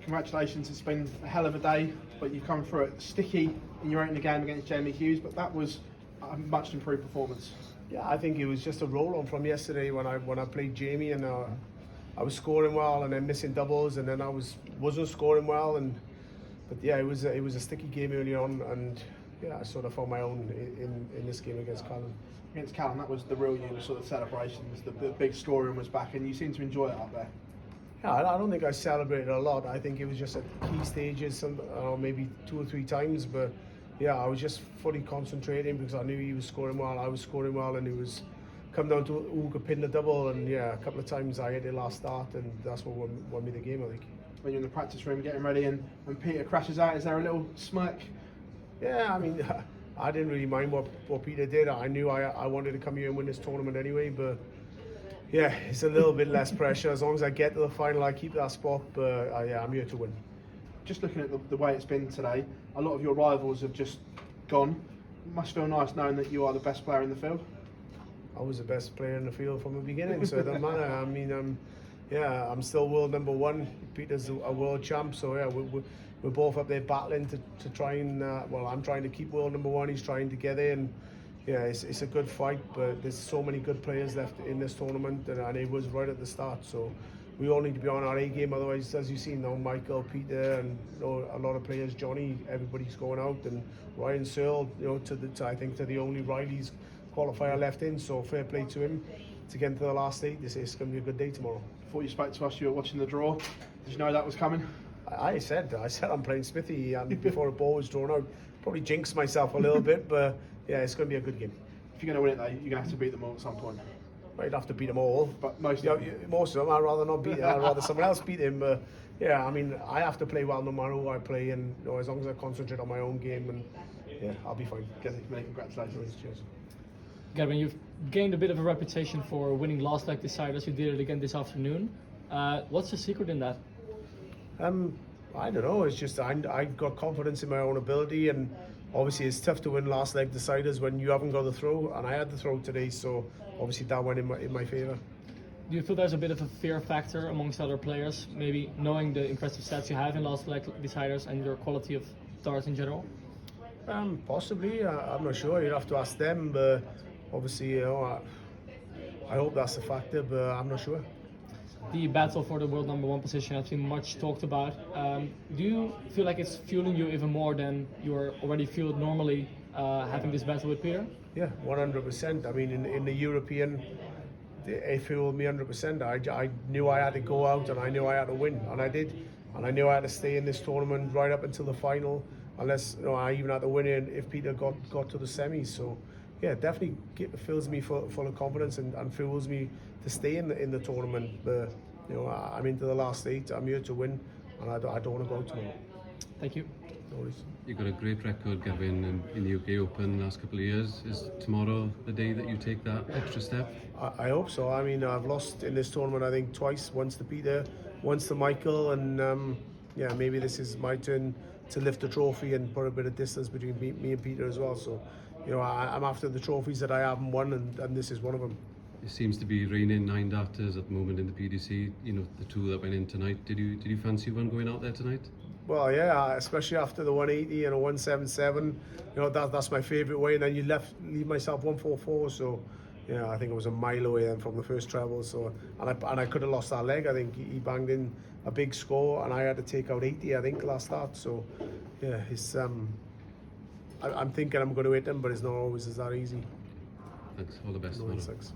Congratulations, it's been a hell of a day, but you've come through it sticky in your opening game against Jamie Hughes, but that was a much improved performance. Yeah, I think it was just a roll on from yesterday when I played Jamie, and I was scoring well and then missing doubles, and then I wasn't scoring well, but yeah, it was a sticky game early on, and yeah, I sort of found my own in this game against Callan. Against Callan, that was the real you, the sort of celebrations, the big scoring was back, and you seem to enjoy it up there. Yeah, I don't think I celebrated a lot. I think it was just at key stages, maybe 2 or 3 times. But yeah, I was just fully concentrating because I knew he was scoring well, I was scoring well, and it was come down to who could pin the double. And yeah, a couple of times I hit it last start, and that's what won me the game, I think. When you're in the practice room getting ready and Peter crashes out, is there a little smirk? Yeah, I mean, I didn't really mind what Peter did. I knew I wanted to come here and win this tournament anyway, but yeah, it's a little bit less pressure. As long as I get to the final, I keep that spot, but yeah, I'm here to win. Just looking at the way it's been today, a lot of your rivals have just gone. It must feel nice knowing that you are the best player in the field. I was the best player in the field from the beginning, so it doesn't matter. I mean, yeah, I'm still world #1. Peter's a world champ, so yeah, we're both up there battling to try and, well, I'm trying to keep world #1, he's trying to get in. Yeah, it's a good fight, but there's so many good players left in this tournament, and it was right at the start. So we all need to be on our A game. Otherwise, as you've seen now, Michael, Peter, and a lot of players, Johnny, everybody's going out, and Ryan Searle, I think to the only Riley's qualifier left in. So fair play to him to get into the last 8. This is going to be a good day tomorrow. Before you spoke to us, you were watching the draw. Did you know that was coming? I said I'm playing Smithy, and before a ball was drawn out, probably jinxed myself a little bit, but yeah, it's going to be a good game. If you're going to win it though, you're going to have to beat them all at some point. Well, you'd have to beat them all, but most of them, I'd rather not beat them. I'd rather someone else beat him. But yeah, I mean, I have to play well no matter who I play, and as long as I concentrate on my own game, and yeah, I'll be fine. Many congratulations. Cheers. Gerwyn, you've gained a bit of a reputation for winning last leg deciders. You did it again this afternoon. What's the secret in that? I don't know. It's just I've got confidence in my own ability, and obviously it's tough to win last leg deciders when you haven't got the throw, and I had the throw today, so obviously that went in my favour. Do you feel there's a bit of a fear factor amongst other players, maybe knowing the impressive stats you have in last leg deciders and your quality of darts in general? Possibly. I'm not sure. You'd have to ask them, but obviously, I hope that's a factor, but I'm not sure. The battle for the world #1 position has been much talked about. Do you feel like it's fueling you even more than you are already fueled normally having this battle with Peter? Yeah, 100%. I mean, in the European, it fueled me 100%. I knew I had to go out, and I knew I had to win, and I did. And I knew I had to stay in this tournament right up until the final, unless I even had to win it if Peter got to the semis. So yeah, it definitely fills me full of confidence and fuels me to stay in the tournament. But I'm into the last 8. I'm here to win, and I don't want to go tomorrow. Thank you. No worries. You've got a great record, Gerwyn, in the UK Open the last couple of years. Is tomorrow the day that you take that extra step? I hope so. I mean, I've lost in this tournament, I think, twice. Once to Peter, once to Michael, and yeah, maybe this is my turn to lift the trophy and put a bit of distance between me and Peter as well. So, I'm after the trophies that I haven't won, and this is one of them. It seems to be reigning 9 darters at the moment in the PDC. The 2 that went in tonight. Did you fancy one going out there tonight? Well, yeah, especially after the 180 and a 177. That's my favourite way. And then you leave myself 144. So, yeah, I think it was a mile away then from the first treble. So, and I could have lost that leg. I think he banged in a big score, and I had to take out 80. I think last start. So, yeah, it's I'm thinking I'm going to hit him, but it's not always that easy. Thanks. All the best. No, thanks.